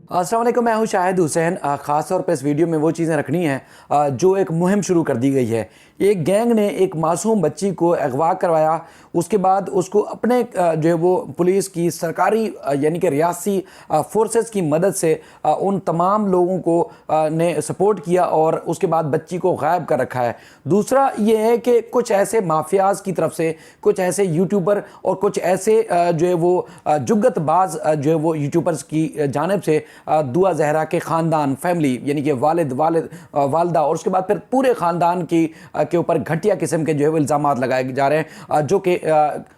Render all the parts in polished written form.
अस्सलाम वालेकुम, मैं हूं शाहिद हुसैन। ख़ास तौर पे इस वीडियो में वो चीज़ें रखनी हैं जो एक मुहिम शुरू कर दी गई है। एक गैंग ने एक मासूम बच्ची को अगवा करवाया, उसके बाद उसको अपने जो है वो पुलिस की सरकारी यानी कि रियासी फोर्सेस की मदद से उन तमाम लोगों को ने सपोर्ट किया और उसके बाद बच्ची को गायब कर रखा है। दूसरा ये है कि कुछ ऐसे माफियाज की तरफ से कुछ ऐसे यूट्यूबर और कुछ ऐसे जो है वो जुगतबाज जो है वो यूट्यूबर्स की जानिब से दुआ जहरा के ख़ानदान फैमिली यानी कि वालदा और उसके बाद फिर पूरे ख़ानदान की के ऊपर घटिया किस्म के जो है वो इल्ज़ामात लगाए जा रहे हैं जो कि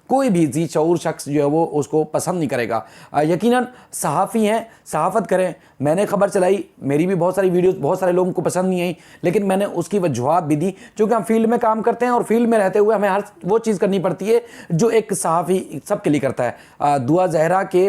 कोई भी जी शऊर शख्स जो है वो उसको पसंद नहीं करेगा। यकीनन सहाफ़ी हैं, सहाफ़त करें। मैंने ख़बर चलाई, मेरी भी बहुत सारी वीडियोस बहुत सारे लोगों को पसंद नहीं आई, लेकिन मैंने उसकी वजूहात भी दी क्योंकि हम फील्ड में काम करते हैं और फील्ड में रहते हुए हमें हर वो चीज़ करनी पड़ती है जो एक सहाफ़ी सबके लिए करता है। दुआ जहरा के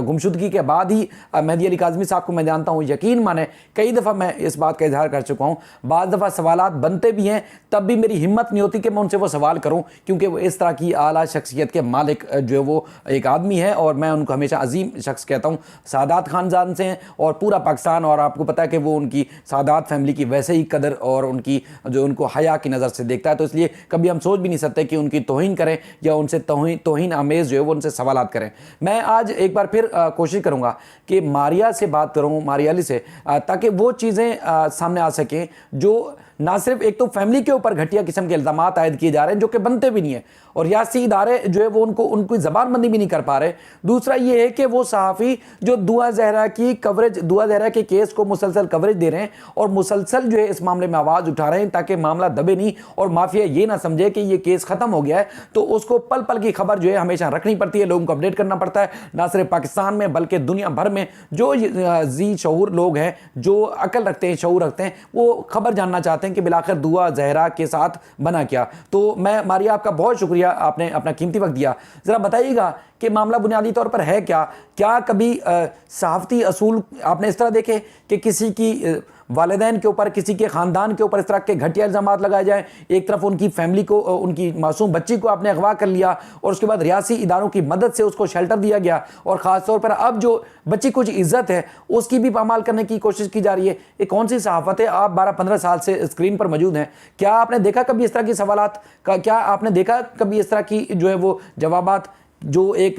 गुमशुदगी के बाद ही मेहदी अली काज़मी साहब को मैं जानता हूँ। यकीन माने कई दफ़ा मैं इस बात का इजहार कर चुका हूँ, बाज़ दफ़ा सवालात बनते भी हैं तब भी मेरी हिम्मत नहीं होती कि मैं उनसे वो सवाल करूँ क्योंकि वो इस तरह की आला शख्सियत के मालिक जो है वो एक आदमी है और मैं उनको हमेशा अजीम शख्स कहता हूँ। सादात खानदान से हैं और पूरा पाकिस्तान, और आपको पता है कि वो उनकी सादात फैमिली की वैसे ही कदर और उनकी जो उनको हया की नज़र से देखता है, तो इसलिए कभी हम सोच भी नहीं सकते कि उनकी तौहीन करें या उनसे तौहीन आमेज़ जो है वो उनसे सवालात करें। मैं आज एक बार फिर कोशिश करूँगा कि मारिया से बात करूँ, मारिया अली से, ताकि वो चीज़ें सामने आ सकें जो ना सिर्फ एक तो फैमिली के ऊपर घटिया किस्म के इल्ज़ाम आयद किए जा रहे हैं जो कि बनते भी नहीं है और रियासी इदारे जो है वो उनकी ज़बानबंदी भी नहीं कर पा रहे। दूसरा ये है कि वो सहाफ़ी जो दुआ जहरा की कवरेज, दुआ जहरा के केस को मुसलसल कवरेज दे रहे हैं और मुसलसल जो है इस मामले में आवाज़ उठा रहे हैं ताकि मामला दबे नहीं और माफिया ये ना समझे कि ये केस ख़त्म हो गया है। तो उसको पल पल की खबर जो है हमेशा रखनी पड़ती है, लोगों को अपडेट करना पड़ता है, ना सिर्फ पाकिस्तान में बल्कि दुनिया भर में जो जी शऊर लोग हैं, जो अकल रखते हैं, शऊर रखते हैं, वो खबर जानना चाहते हैं कि बिलाखिर दुआ जहरा के साथ बना क्या। तो मैं मारिया आपका बहुत शुक्रिया, आपने अपना कीमती वक्त दिया। ज़रा बताइएगा कि मामला बुनियादी तौर पर है क्या? क्या कभी सहाफ़ती असूल आपने इस तरह देखे कि किसी की वालिदैन के ऊपर, किसी के ख़ानदान के ऊपर इस तरह के घटिया इल्ज़ामात लगाए जाएँ? एक तरफ उनकी फैमिली को, उनकी मासूम बच्ची को आपने अगवा कर लिया और उसके बाद रियासी इदारों की मदद से उसको शेल्टर दिया गया और ख़ास तौर पर अब जो बच्ची कुछ इज़्ज़त है उसकी भी पामाल करने की कोशिश की जा रही है। ये कौन सी सहाफ़त है? आप 12-15 साल से स्क्रीन पर मौजूद हैं, क्या आपने देखा कभी इस तरह की सवालात का? क्या आपने देखा कभी इस तरह की जो है वो जवाबात जो एक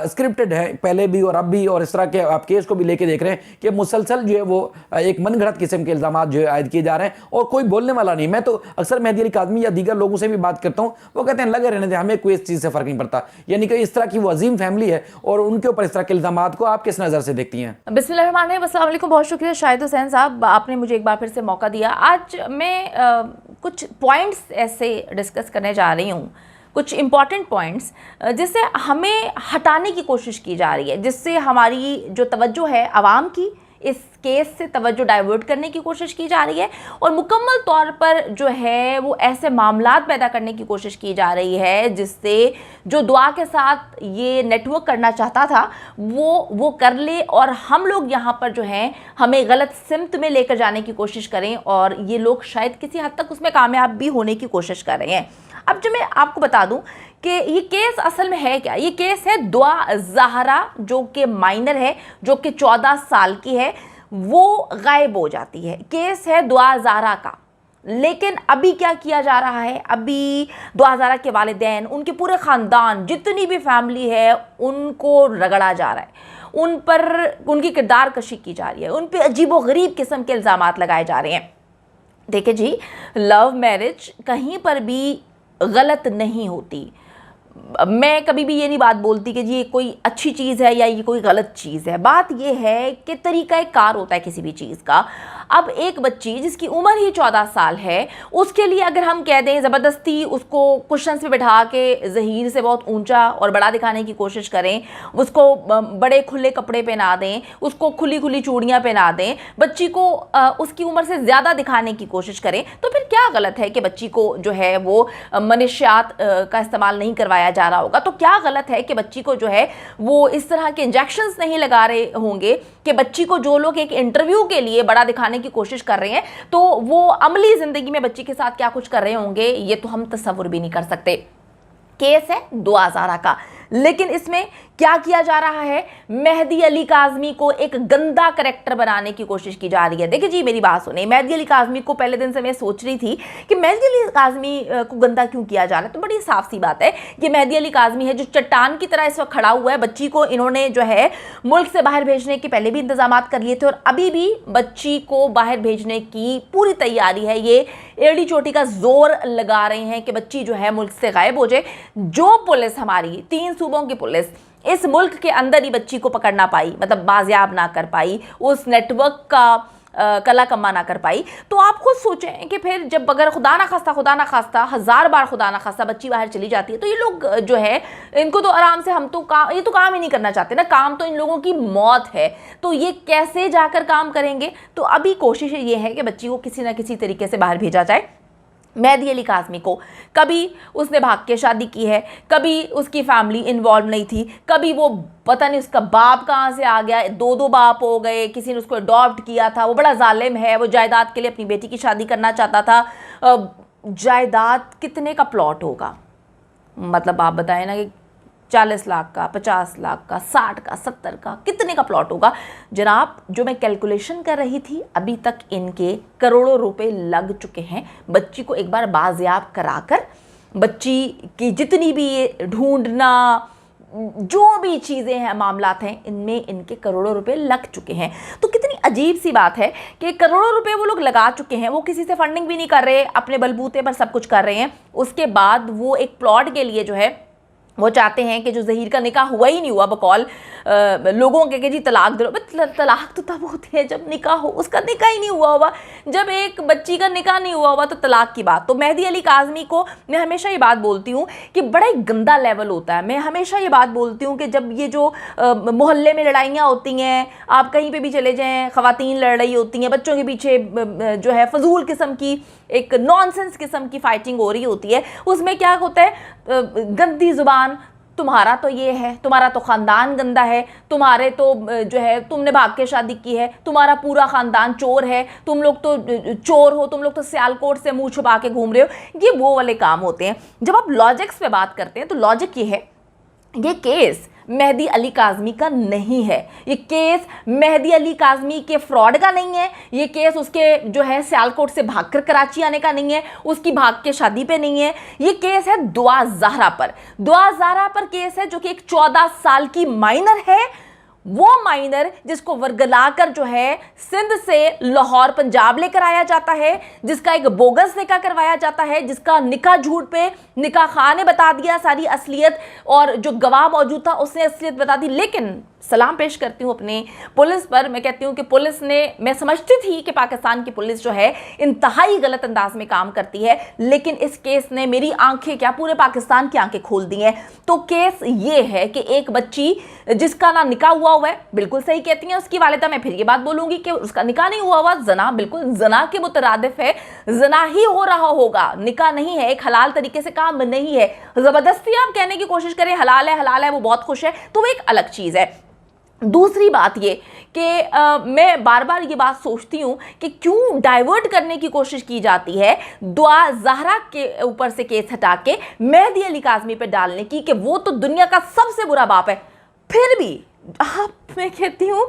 स्क्रिप्टेड है पहले भी और अब भी, और इस तरह के आप केस को भी लेके देख रहे हैं कि मुसलसल जो है वो एक मनगढ़ंत किस्म के इल्ज़ामात जो है आयद किए जा रहे हैं और कोई बोलने वाला नहीं? मैं तो अक्सर मेहदी अली काज़मी या दीगर लोगों से भी बात करता हूँ, वो कहते हैं लगे रहने दें, हमें कोई इस चीज़ से फ़र्क नहीं पड़ता। यानी कि इस तरह की वो अजीम फैमिली है और उनके ऊपर इस तरह के इल्ज़ामात को आप किस नज़र से देखती हैं? बिस्मिल्लाहिर्रहमानिर्रहीम। अस्सलाम वालेकुम, बहुत शुक्रिया शाहिद हुसैन साहब, आपने मुझे एक बार फिर से मौका दिया। आज मैं कुछ पॉइंट्स ऐसे डिस्कस करने जा रही हूँ, कुछ इम्पॉर्टेंट पॉइंट्स जिससे हमें हटाने की कोशिश की जा रही है, जिससे हमारी जो तवज्जो है आवाम की इस केस से तवज्जो डाइवर्ट करने की कोशिश की जा रही है और मुकम्मल तौर पर जो है वो ऐसे मामलात पैदा करने की कोशिश की जा रही है जिससे जो दुआ के साथ ये नेटवर्क करना चाहता था वो कर ले और हम लोग यहाँ पर जो हैं हमें गलत सिमत में लेकर जाने की कोशिश करें और ये लोग शायद किसी हद तक उसमें कामयाब भी होने की कोशिश कर रहे हैं। अब जो मैं आपको बता दूं कि ये केस असल में है क्या। ये केस है दुआ जहरा जो कि माइनर है, जो कि 14 साल की है, वो गायब हो जाती है। केस है दुआ जहरा का। लेकिन अभी क्या किया जा रहा है, अभी दुआ जहरा के वालिदैन, उनके पूरे ख़ानदान, जितनी भी फैमिली है, उनको रगड़ा जा रहा है, उन पर उनकी किरदार कशी की जा रही है, उन पर अजीबो गरीब किस्म के इल्ज़ामात लगाए जा रहे हैं। देखिए जी, लव मैरिज कहीं पर भी गलत नहीं होती। मैं कभी भी ये नहीं बात बोलती कि जी ये कोई अच्छी चीज़ है या ये कोई गलत चीज़ है। बात ये है कि तरीक़ा कार होता है किसी भी चीज़ का। अब एक बच्ची जिसकी उम्र ही 14 साल है, उसके लिए अगर हम कह दें ज़बरदस्ती उसको कुशन्स पे बिठा के ज़हीर से बहुत ऊंचा और बड़ा दिखाने की कोशिश करें, उसको बड़े खुले कपड़े पहना दें, उसको खुली खुली चूड़ियाँ पहना दें, बच्ची को उसकी उम्र से ज़्यादा दिखाने की कोशिश करें, तो फिर क्या गलत है कि बच्ची को जो है वो मनशियात का इस्तेमाल नहीं करवाया जा रहा होगा? तो क्या गलत है कि बच्ची को जो है वो इस तरह के इंजेक्शंस नहीं लगा रहे होंगे कि बच्ची को जो लोग एक इंटरव्यू के लिए बड़ा दिखाने की कोशिश कर रहे हैं तो वो अमली जिंदगी में बच्ची के साथ क्या कुछ कर रहे होंगे, ये तो हम तसव्वुर भी नहीं कर सकते। केस है दुआ जहरा का। लेकिन इसमें क्या किया जा रहा है, मेहदी अली काज़मी को एक गंदा करैक्टर बनाने की कोशिश की जा रही है। देखिए जी, मेरी बात सुनिए, मेहदी अली काज़मी को पहले दिन से मैं सोच रही थी कि मेहदी अली काज़मी को गंदा क्यों किया जा रहा है। तो बड़ी साफ सी बात है कि मेहदी अली काज़मी है जो चट्टान की तरह इस वक्त खड़ा हुआ है। बच्ची को इन्होंने जो है मुल्क से बाहर भेजने के पहले भी इंतजाम कर लिए थे और अभी भी बच्ची को बाहर भेजने की पूरी तैयारी है। ये एड़ी चोटी का जोर लगा रहे हैं कि बच्ची जो है मुल्क से गायब हो जाए। जो पुलिस, हमारी 3 सूबों की पुलिस इस मुल्क के अंदर ही बच्ची को पकड़ ना पाई, मतलब बाजियाब ना कर पाई, उस नेटवर्क का कला कमा ना कर पाई, तो आप खुद सोचें कि फिर जब अगर खुदा ना खास्ता 1000 बार खुदा ना खास्ता बच्ची बाहर चली जाती है, तो ये लोग जो है इनको तो आराम से, हम तो काम, ये तो काम ही नहीं करना चाहते ना, काम तो इन लोगों की मौत है, तो ये कैसे जाकर काम करेंगे। तो अभी कोशिश ये है कि बच्ची को किसी ना किसी तरीके से बाहर भेजा जाए। मेहदी अली काज़मी को कभी उसने भाग के शादी की है, कभी उसकी फैमिली इन्वॉल्व नहीं थी, कभी वो पता नहीं उसका बाप कहाँ से आ गया, 2 बाप हो गए, किसी ने उसको अडॉप्ट किया था, वो बड़ा जालिम है, वो जायदाद के लिए अपनी बेटी की शादी करना चाहता था। जायदाद कितने का प्लॉट होगा, मतलब आप बताएं ना कि 40 लाख का, 50 लाख का, 60 का, 70 का, कितने का प्लॉट होगा जनाब। जो मैं कैलकुलेशन कर रही थी, अभी तक इनके करोड़ों रुपए लग चुके हैं बच्ची को एक बार बाजियाब कराकर। बच्ची की जितनी भी ये ढूंढना, जो भी चीज़ें हैं, मामलात हैं, इनमें इनके करोड़ों रुपए लग चुके हैं। तो कितनी अजीब सी बात है कि करोड़ों रुपए वो लोग लगा चुके हैं, वो किसी से फंडिंग भी नहीं कर रहे, अपने बलबूते पर सब कुछ कर रहे हैं। उसके बाद वो एक प्लॉट के लिए जो है वो चाहते हैं कि जो ज़हीर का निकाह हुआ ही नहीं हुआ, बकौल लोगों के कि जी तलाक दो। तलाक तो तब होती है जब निकाह हो, उसका निकाह ही नहीं हुआ हुआ। जब एक बच्ची का निकाह नहीं हुआ हुआ तो तलाक की बात। तो मेहदी अली काज़मी को मैं हमेशा ये बात बोलती हूँ कि बड़ा ही गंदा लेवल होता है। मैं हमेशा ये बात बोलती हूँ कि जब ये जो मोहल्ले में लड़ाइयाँ होती हैं, आप कहीं पर भी चले जाएँ, ख़वातीन लड़ रही होती हैं, बच्चों के पीछे जो है फजूल किस्म की, एक नॉनसेंस किस्म की फाइटिंग हो रही होती है, उसमें क्या होता है, गंदी जुबान, तुम्हारा तो ये है, तुम्हारा तो ख़ानदान गंदा है, तुम्हारे तो जो है तुमने भाग के शादी की है, तुम्हारा पूरा ख़ानदान चोर है, तुम लोग तो चोर हो, तुम लोग तो सियालकोट से मुंह छुपा के घूम रहे हो। ये वो वाले काम होते हैं। जब आप लॉजिक्स पे बात करते हैं तो लॉजिक ये है, ये केस मेहदी अली काज़मी का नहीं है, ये केस मेहदी अली काज़मी के फ्रॉड का नहीं है, ये केस उसके जो है सियालकोट से भागकर कराची आने का नहीं है, उसकी भाग के शादी पे नहीं है। ये केस है दुआ ज़हरा पर। दुआ ज़हरा पर केस है जो कि एक 14 साल की माइनर है। वो माइनर जिसको वर्गलाकर जो है सिंध से लाहौर पंजाब लेकर आया जाता है, जिसका एक बोगस निकाह करवाया जाता है, जिसका निकाह झूठ पे निकाह खां ने बता दिया सारी असलियत, और जो गवाह मौजूद था उसने असलियत बता दी। लेकिन सलाम पेश करती हूँ अपने पुलिस पर। मैं कहती हूँ कि पुलिस ने, मैं समझती थी कि पाकिस्तान की पुलिस जो है इंतहाई गलत अंदाज में काम करती है, लेकिन इस केस ने मेरी आंखें क्या, पूरे पाकिस्तान की आंखें खोल दी हैं। तो केस ये है कि एक बच्ची जिसका ना निकाह हुआ हुआ है, बिल्कुल सही कहती हैं उसकी वालिदा, मैं फिर ये बात बोलूंगी कि उसका निकाह नहीं हुआ हुआ, जना बिल्कुल जना के मुतरादिफ है, जना ही हो रहा होगा, निकाह नहीं है, एक हलाल तरीके से काम नहीं है। जबरदस्ती आप कहने की कोशिश करें हलाल है, वो बहुत खुश है, तो वो एक अलग चीज़ है। दूसरी बात ये कि मैं बार बार ये बात सोचती हूँ कि क्यों डाइवर्ट करने की कोशिश की जाती है दुआ ज़हरा के ऊपर से केस हटा के मेहदी अली काज़मी पे डालने की, कि वो तो दुनिया का सबसे बुरा बाप है। फिर भी मैं कहती हूँ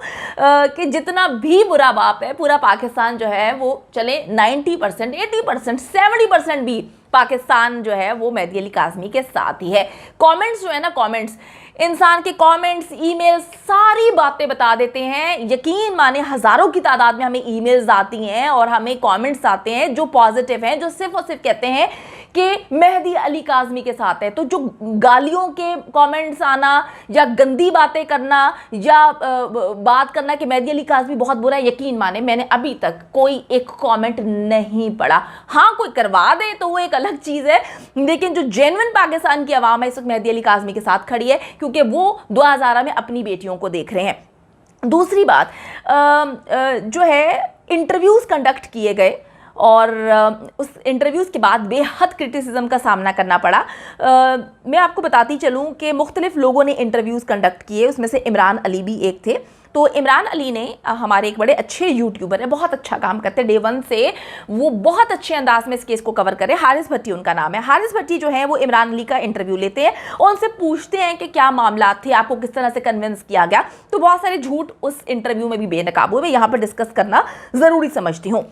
कि जितना भी बुरा बाप है, पूरा पाकिस्तान जो है वो चले 90%, 80%, 70% भी पाकिस्तान जो है वो मेहदी अली काज़मी के साथ ही है। कमेंट्स जो है ना, कमेंट्स, इंसान के कमेंट्स, ईमेल, सारी बातें बता देते हैं। यकीन माने हज़ारों की तादाद में हमें ईमेल्स आती हैं और हमें कमेंट्स आते हैं जो पॉजिटिव हैं, जो सिर्फ और सिर्फ कहते हैं कि मेहदी अली काज़मी के साथ है। तो जो गालियों के कमेंट्स आना या गंदी बातें करना या बात करना कि मेहदी अली काज़मी बहुत बुरा है, यकीन माने मैंने अभी तक कोई एक कमेंट नहीं पढ़ा। हाँ, कोई करवा दे तो वो एक अलग चीज़ है, लेकिन जो जेन्युइन पाकिस्तान की आवाम है इस वक्त मेहदी अली काज़मी के साथ खड़ी है, क्योंकि वो दुआ ज़हरा में अपनी बेटियों को देख रहे हैं। दूसरी बात जो है, इंटरव्यूज़ कंडक्ट किए गए और उस इंटरव्यूज़ के बाद बेहद क्रिटिसिज्म का सामना करना पड़ा। मैं आपको बताती चलूँ कि मुख्तलिफ लोगों ने इंटरव्यूज़ कंडक्ट किए, उसमें से इमरान अली भी एक थे। तो इमरान अली ने हमारे एक बड़े अच्छे यूट्यूबर है, बहुत अच्छा काम करते हैं, डे वन से वो बहुत अच्छे अंदाज में इस केस को कवर करे। हारिस भट्टी उनका नाम है। हारिस भट्टी जो है वो इमरान अली का इंटरव्यू लेते हैं और उनसे पूछते हैं कि क्या मामला थे, आपको किस तरह से कन्विंस किया गया। तो बहुत सारे झूठ उस इंटरव्यू में भी बेनकाब हुए, मैं यहाँ पर डिस्कस करना ज़रूरी समझती हूँ।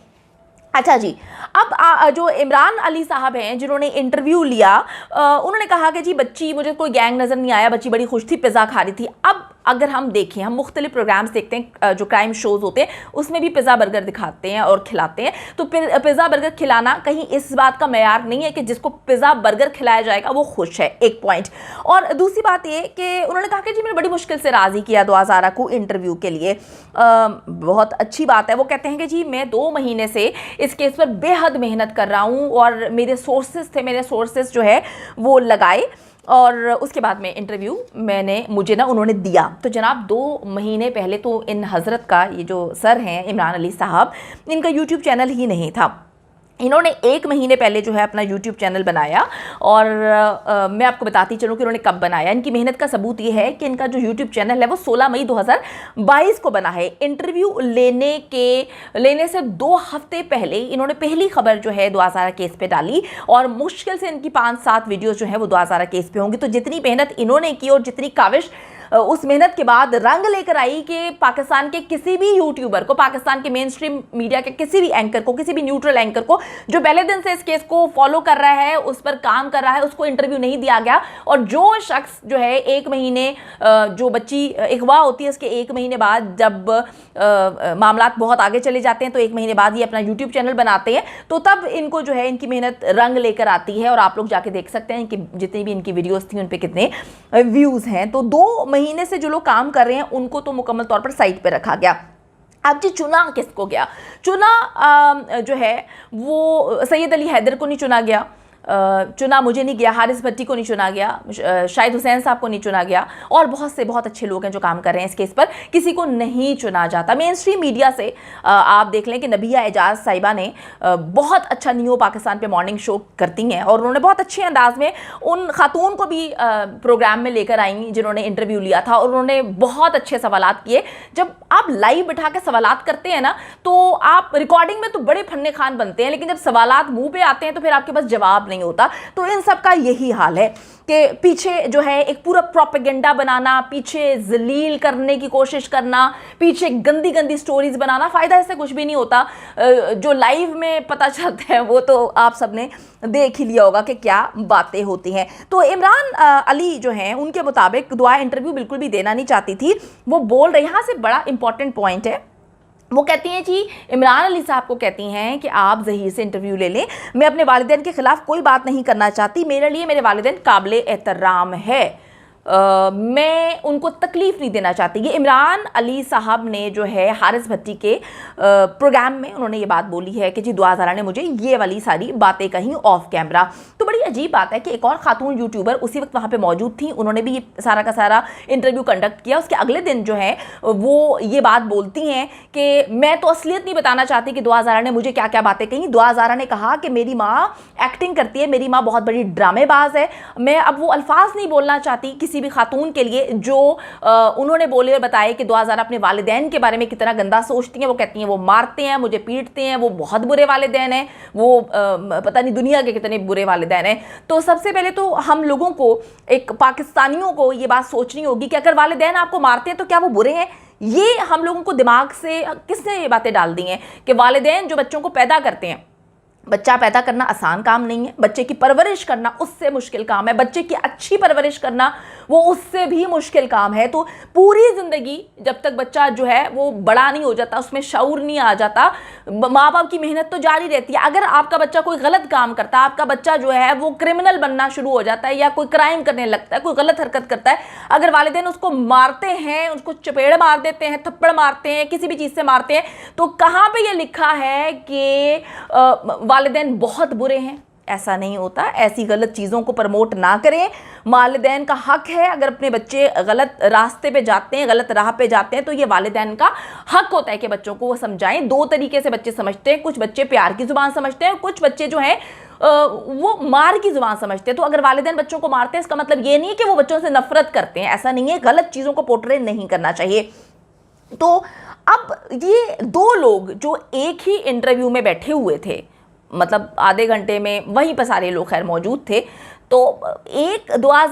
अच्छा जी, अब जो इमरान अली साहब हैं जिन्होंने इंटरव्यू लिया, उन्होंने कहा कि जी बच्ची, मुझे कोई गैंग नज़र नहीं आया, बच्ची बड़ी खुश थी, पिज़्ज़ा खा रही थी। अब अगर हम देखें, हम मुख्तलिफ प्रोग्राम्स देखते हैं जो क्राइम शोज़ होते हैं, उसमें भी पिज़्ज़ा बर्गर दिखाते हैं और खिलाते हैं। तो पिज़्ज़ा बर्गर खिलाना कहीं इस बात का मेयार नहीं है कि जिसको पिज़्ज़ा बर्गर खिलाया जाएगा वो खुश है, एक पॉइंट। और दूसरी बात ये कि उन्होंने कहा कि जी मैंने बड़ी मुश्किल से राज़ी किया दुआ ज़ारा को इंटरव्यू के लिए। बहुत अच्छी बात है। वो कहते हैं कि जी मैं 2 महीने से इस केस पर बेहद मेहनत कर रहा हूँ और मेरे सोर्सेस जो है वो लगाए और उसके बाद में इंटरव्यू उन्होंने दिया। तो जनाब 2 महीने पहले तो इन हज़रत का, ये जो सर हैं इमरान अली साहब, इनका यूट्यूब चैनल ही नहीं था। इन्होंने 1 महीने पहले जो है अपना यूट्यूब चैनल बनाया और मैं आपको बताती चलूँ कि उन्होंने कब बनाया। इनकी मेहनत का सबूत ये है कि इनका जो यूट्यूब चैनल है वो 16 मई 2022 को बना है। इंटरव्यू लेने से 2 हफ्ते पहले इन्होंने पहली खबर जो है दुआ ज़ारा केस पे डाली और मुश्किल से इनकी 5-7 वीडियोज़ जो है वो दुआ ज़ारा केस पे होंगी। तो जितनी मेहनत इन्होंने की और जितनी काविश उस मेहनत के बाद रंग लेकर आई कि पाकिस्तान के किसी भी यूट्यूबर को, पाकिस्तान के मेन स्ट्रीम मीडिया के किसी भी एंकर को, किसी भी न्यूट्रल एंकर को जो पहले दिन से इस केस को फॉलो कर रहा है, उस पर काम कर रहा है, उसको इंटरव्यू नहीं दिया गया। और जो शख्स जो है 1 महीने, जो बच्ची अगवा होती है उसके 1 महीने बाद जब मामला बहुत आगे चले जाते हैं तो 1 महीने बाद ये अपना यूट्यूब चैनल बनाते हैं, तो तब इनको जो है इनकी मेहनत रंग लेकर आती है। और आप लोग जाके देख सकते हैं कि जितनी भी इनकी वीडियोस थी उन पर कितने व्यूज़ हैं। तो 2 महीने से जो लोग काम कर रहे हैं उनको तो मुकम्मल तौर पर साइट पे रखा गया। अब जी चुना किसको गया? चुना जो है वो सैयद अली हैदर को नहीं चुना गया, चुना मुझे नहीं गया, हारिस भट्टी को नहीं चुना गया, शाहिद हुसैन साहब को नहीं चुना गया, और बहुत अच्छे लोग हैं जो काम कर रहे हैं इस केस पर, किसी को नहीं चुना जाता। मेन स्ट्रीम मीडिया से आप देख लें कि नबिया एजाज साहिबा ने बहुत अच्छा न्यू पाकिस्तान पे मॉर्निंग शो करती हैं और उन्होंने बहुत अच्छे अंदाज में उन खातून को भी प्रोग्राम में लेकर आई जिन्होंने इंटरव्यू लिया था और उन्होंने बहुत अच्छे सवालात किए। जब आप लाइव बिठा के सवालात करते हैं ना तो आप रिकॉर्डिंग में तो बड़े फन्ने खान बनते हैं, लेकिन जब सवालात मुंह पे आते हैं तो फिर आपके पास जवाब नहीं होता। तो इन सब का यही हाल है कि पीछे जो है एक पूरा प्रोपेगेंडा बनाना, पीछे जलील करने की कोशिश करना, पीछे गंदी गंदी स्टोरीज बनाना, फ़ायदा इससे कुछ भी नहीं होता। जो लाइव में पता चलता है वो तो आप सबने देख ही लिया होगा कि क्या बातें होती हैं। तो इमरान अली जो हैं उनके मुताबिक दुआ इंटरव्यू बिल्कुल भी देना नहीं चाहती थी। वो बोल रहे, यहाँ से बड़ा इंपॉर्टेंट पॉइंट है, वो कहती हैं जी, इमरान अली साहब को कहती हैं कि आप ज़हीर से इंटरव्यू ले लें, मैं अपने वालिदैन के ख़िलाफ़ कोई बात नहीं करना चाहती, मेरे लिए मेरे वालिदैन काबिल एहतराम है, मैं उनको तकलीफ़ नहीं देना चाहती। ये इमरान अली साहब ने जो है हारिस भट्टी के प्रोग्राम में उन्होंने ये बात बोली है कि जी दुआ ज़ारा ने मुझे ये वाली सारी बातें कहीं ऑफ कैमरा। तो बड़ी अजीब बात है कि एक और खातून यूट्यूबर उसी वक्त वहाँ पे मौजूद थी, उन्होंने भी ये सारा का सारा इंटरव्यू कंडक्ट किया। उसके अगले दिन जो है वो ये बात बोलती हैं कि मैं तो असलियत नहीं बताना चाहती कि दुआ ज़ारा ने मुझे क्या क्या बातें कहीं। दुआ ज़ारा ने कहा कि मेरी माँ एक्टिंग करती है, मेरी माँ बहुत बड़ी ड्रामेबाज है। मैं अब वो अल्फाज नहीं बोलना चाहती किसी भी खातून के लिए जो उन्होंने बोले और बताए कि दुआ ज़ारा अपने वालिदैन के बारे में कितना गंदा सोचती हैं। वो कहती हैं वो मारते हैं, मुझे पीटते हैं, वो बहुत बुरे वालिदैन हैं, वो पता नहीं दुनिया के कितने बुरे वालिदैन हैं। तो सबसे पहले तो हम लोगों को, एक पाकिस्तानियों को ये बात सोचनी होगी कि अगर वालिदैन आपको मारते हैं तो क्या वो बुरे हैं? ये हम लोगों को दिमाग से किसने ये बातें डाल दी हैं कि वालिदैन जो बच्चों को पैदा करते हैं, बच्चा पैदा करना आसान काम नहीं है, बच्चे की परवरिश करना उससे मुश्किल काम है, बच्चे की अच्छी परवरिश करना वो उससे भी मुश्किल काम है। तो पूरी ज़िंदगी जब तक बच्चा जो है वो बड़ा नहीं हो जाता, उसमें शऊर नहीं आ जाता, माँ बाप की मेहनत तो जारी रहती है। अगर आपका बच्चा कोई गलत काम करता है, आपका बच्चा जो है वो क्रिमिनल बनना शुरू हो जाता है या कोई क्राइम करने लगता है, कोई गलत हरकत करता है, अगर वालिदैन उसको मारते हैं, उसको चपेड़ मार देते हैं, थप्पड़ मारते हैं, किसी भी चीज़ से मारते हैं, तो कहाँ पर यह लिखा है कि वालिदैन बहुत बुरे हैं? ऐसा नहीं होता। ऐसी गलत चीज़ों को प्रमोट ना करें। वालिदैन का हक है, अगर अपने बच्चे गलत रास्ते पे जाते हैं, गलत राह पे जाते हैं, तो ये वालिदैन का हक होता है कि बच्चों को वो समझाएं। 2 तरीके से बच्चे समझते हैं, कुछ बच्चे प्यार की ज़ुबान समझते हैं, कुछ बच्चे जो हैं वो मार की ज़ुबान समझते हैं। तो अगर वालिदैन बच्चों को मारते हैं इसका मतलब ये नहीं है कि वो बच्चों से नफरत करते हैं, ऐसा नहीं है। गलत चीज़ों को पोर्ट्रे नहीं करना चाहिए। तो अब ये दो लोग जो एक ही इंटरव्यू में बैठे हुए थे, मतलब आधे घंटे में वहीं पर सारे लोग खैर मौजूद थे, तो एक ही दुआ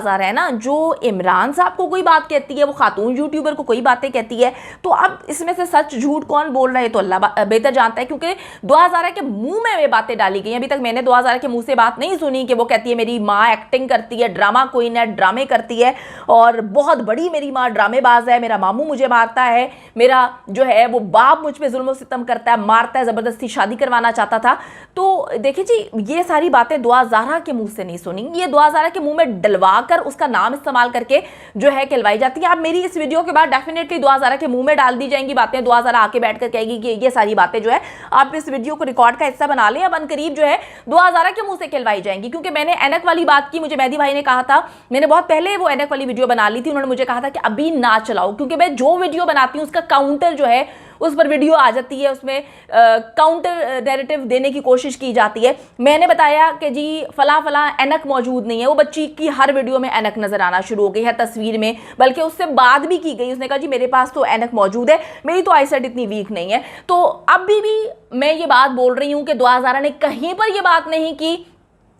ज़ारा है ना जो इमरान साहब को कोई बात कहती है, वो खातून यूट्यूबर को कोई बातें कहती है। तो अब इसमें से सच झूठ कौन बोल रहा है तो अल्लाह बेहतर जानता है, क्योंकि दुआ ज़ारा के मुंह में वे बातें डाली गई हैं। अभी तक मैंने दुआ ज़ारा के मुंह से बात नहीं सुनी कि वो कहती है मेरी माँ एक्टिंग करती है, ड्रामा क्वीन है, ड्रामे करती है और बहुत बड़ी मेरी माँ ड्रामेबाज है, मेरा मामू मुझे मारता है, मेरा जो है वो बाप मुझ पर जुल्म सितम करता है, मारता है, ज़बरदस्ती शादी करवाना चाहता था। तो देखिए जी, ये सारी बातें दुआ ज़ारा के मुंह से नहीं सुनी, ये दुआ ज़ारा के मुंह में डलवा कर उसका नाम इस्तेमाल करके जो है कहलवाई जाती है। आप मेरी इस वीडियो के बाद डेफिनेटली दुआ ज़ारा के मुंह में डाल दी जाएंगी बातें, दुआ ज़ारा आके बैठकर कहेगी कि ये सारी बातें जो है आप इस वीडियो को रिकॉर्ड का हिस्सा बना लें, अब अनकरीब जो है दुआ ज़ारा के मुंह से कहलवाई जाएंगी। क्योंकि मैंने ऐनक वाली बात की, मुझे मेहदी भाई ने कहा था, मैंने बहुत पहले वो ऐनक वाली वीडियो बना ली थी, उन्होंने मुझे कहा था कि अभी ना चलाओ, क्योंकि मैं जो वीडियो बनाती हूँ उसका काउंटर जो है उस पर वीडियो आ जाती है, उसमें काउंटर नैरेटिव देने की कोशिश की जाती है। मैंने बताया कि जी फला फला ऐनक मौजूद नहीं है, वो बच्ची की हर वीडियो में ऐनक नजर आना शुरू हो गई है तस्वीर में, बल्कि उससे बात भी की गई, उसने कहा जी मेरे पास तो ऐनक मौजूद है, मेरी तो आईसाइट इतनी वीक नहीं है। तो अभी भी मैं ये बात बोल रही हूँ कि दुआ ज़ारा ने कहीं पर ये बात नहीं की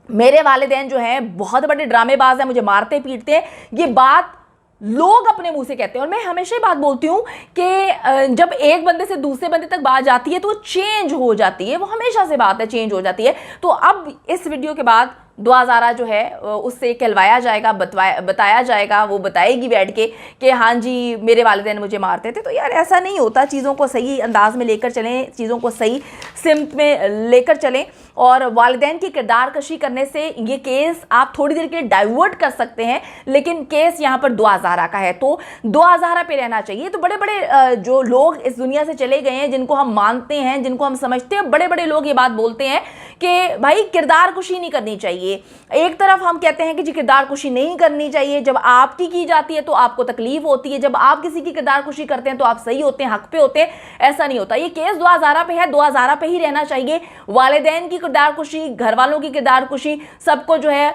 मेरे वालिदैन जो हैं बहुत बड़े ड्रामेबाज हैं, मुझे मारते पीटते हैं, ये बात लोग अपने मुंह से कहते हैं। और मैं हमेशा ही बात बोलती हूँ कि जब एक बंदे से दूसरे बंदे तक बात जाती है तो वो चेंज हो जाती है, वो हमेशा से बात है, चेंज हो जाती है। तो अब इस वीडियो के बाद दुआ ज़ारा जो है उससे कहलवाया जाएगा, बताया जाएगा, वो बताएगी बैठ के कि हाँ जी मेरे वालिदैन मुझे मारते थे। तो यार ऐसा नहीं होता, चीज़ों को सही अंदाज में लेकर चलें, चीज़ों को सही सिमत में लेकर चलें। और वालिदैन की किरदार कशी करने से ये केस आप थोड़ी देर के लिए डाइवर्ट कर सकते हैं, लेकिन केस यहाँ पर दुआ ज़ारा का है, तो दुआ ज़ारा पे रहना चाहिए। तो बड़े बड़े जो लोग इस दुनिया से चले गए हैं, जिनको हम मानते हैं, जिनको हम समझते हैं, बड़े बड़े लोग ये बात बोलते हैं कि भाई किरदार कुशी नहीं करनी चाहिए। एक तरफ हम कहते हैं कि जी किरदार कुशी नहीं करनी चाहिए, जब आपकी की जाती है तो आपको तकलीफ होती है, जब आप किसी की किरदार कुशी करते हैं तो आप सही होते हैं, हक पे होते हैं। ऐसा नहीं होता, ये केस दुआ ज़ारा पे है, दुआ ज़ारा पे ही रहना चाहिए। वालिदैन की किरदार कुशी, घर वालों की किरदार कुशी, सबको जो है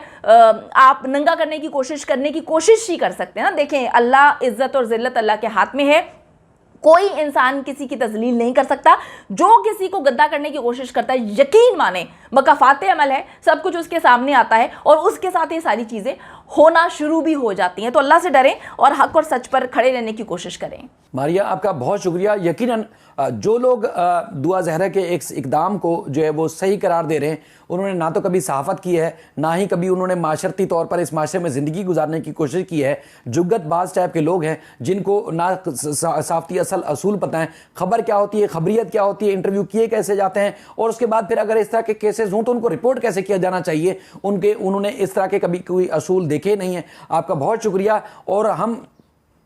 आप नंगा करने की कोशिश ही कर सकते हैं ना। देखें, अल्लाह इज्जत और जिल्लत अल्लाह के हाथ में है, कोई इंसान किसी की तजलील नहीं कर सकता। जो किसी को गद्दा करने की कोशिश करता है, यकीन माने मकाफाते अमल है, सब कुछ उसके सामने आता है और उसके साथ ये सारी चीज़ें होना शुरू भी हो जाती हैं। तो अल्लाह से डरें और हक और सच पर खड़े रहने की कोशिश करें। मारिया, आपका बहुत शुक्रिया। यकीनन जो लोग दुआ ज़हरा के एक इकदाम को जो है वो सही करार दे रहे हैं, उन्होंने ना तो कभी सहाफ़त की है, ना ही कभी उन्होंने माशरती तौर पर इस माशरे में ज़िंदगी गुजारने की कोशिश की है। जुगतबाज टाइप के लोग हैं जिनको ना साफ़ती असल असूल पता है, खबर क्या होती है, खबरियत क्या होती है, इंटरव्यू किए कैसे जाते हैं, और उसके बाद फिर अगर इस तरह के केसेस हों तो उनको रिपोर्ट कैसे किया जाना चाहिए, उन्होंने इस तरह के कभी कोई असूल देखे नहीं है। आपका बहुत शुक्रिया। और हम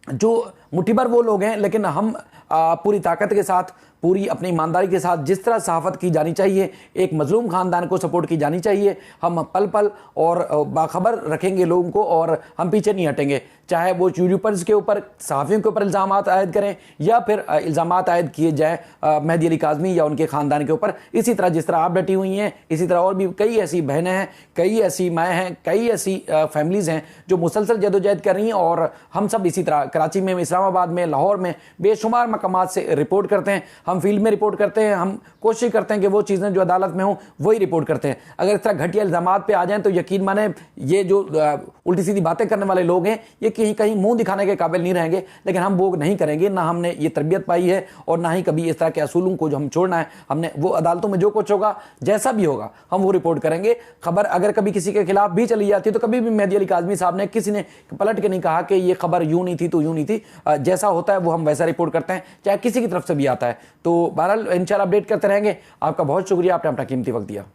जो मुट्ठीभर वो लोग हैं, लेकिन हम पूरी ताकत के साथ, पूरी अपनी ईमानदारी के साथ जिस तरह सहाफ़त की जानी चाहिए, एक मजलूम ख़ानदान को सपोर्ट की जानी चाहिए, हम पल पल और बाखबर रखेंगे लोगों को और हम पीछे नहीं हटेंगे। चाहे वो यूट्यूबर्स के ऊपर, सहाफ़ियों के ऊपर इल्ज़ाम आयद करें या फिर इल्ज़ाम आयद किए जाए मेहदी अली काज़मी या उनके ख़ानदान के ऊपर। इसी तरह जिस तरह आप डटी हुई हैं, इसी तरह और भी कई ऐसी बहनें हैं, कई ऐसी माएँ हैं, कई ऐसी फैमिलीज़ हैं जो मुसलसल जदोजहद कर रही हैं। और हम सब इसी तरह कराची में, इस्लामाबाद में, लाहौर में बेशुमार मकामात से रिपोर्ट करते हैं, हम फील्ड में रिपोर्ट करते हैं, हम कोशिश करते हैं कि वो चीज़ें जो अदालत में हों वही रिपोर्ट करते हैं। अगर इस तरह घटिया इल्ज़ामात पे आ जाएं तो यकीन माने ये जो उल्टी सीधी बातें करने वाले लोग हैं ये कहीं कहीं मुंह दिखाने के काबिल नहीं रहेंगे। लेकिन हम वो नहीं करेंगे, ना हमने ये तरबियत पाई है और ना ही कभी इस तरह के असूलों को जो हम छोड़ना है। हमने वो अदालतों में जो कुछ होगा, जैसा भी होगा, हम वो रिपोर्ट करेंगे। खबर अगर कभी किसी के खिलाफ भी चली जाती है तो कभी भी मेहदी अली काज़मी साहब ने, किसी ने पलट के नहीं कहा कि ये खबर यूं नहीं थी तो यूं नहीं थी। जैसा होता है वो हम वैसा रिपोर्ट करते हैं, चाहे किसी की तरफ से भी आता है। तो बहरहाल इंशाल्लाह अपडेट करते रहेंगे। आपका बहुत शुक्रिया, आपने अपना कीमती वक्त दिया।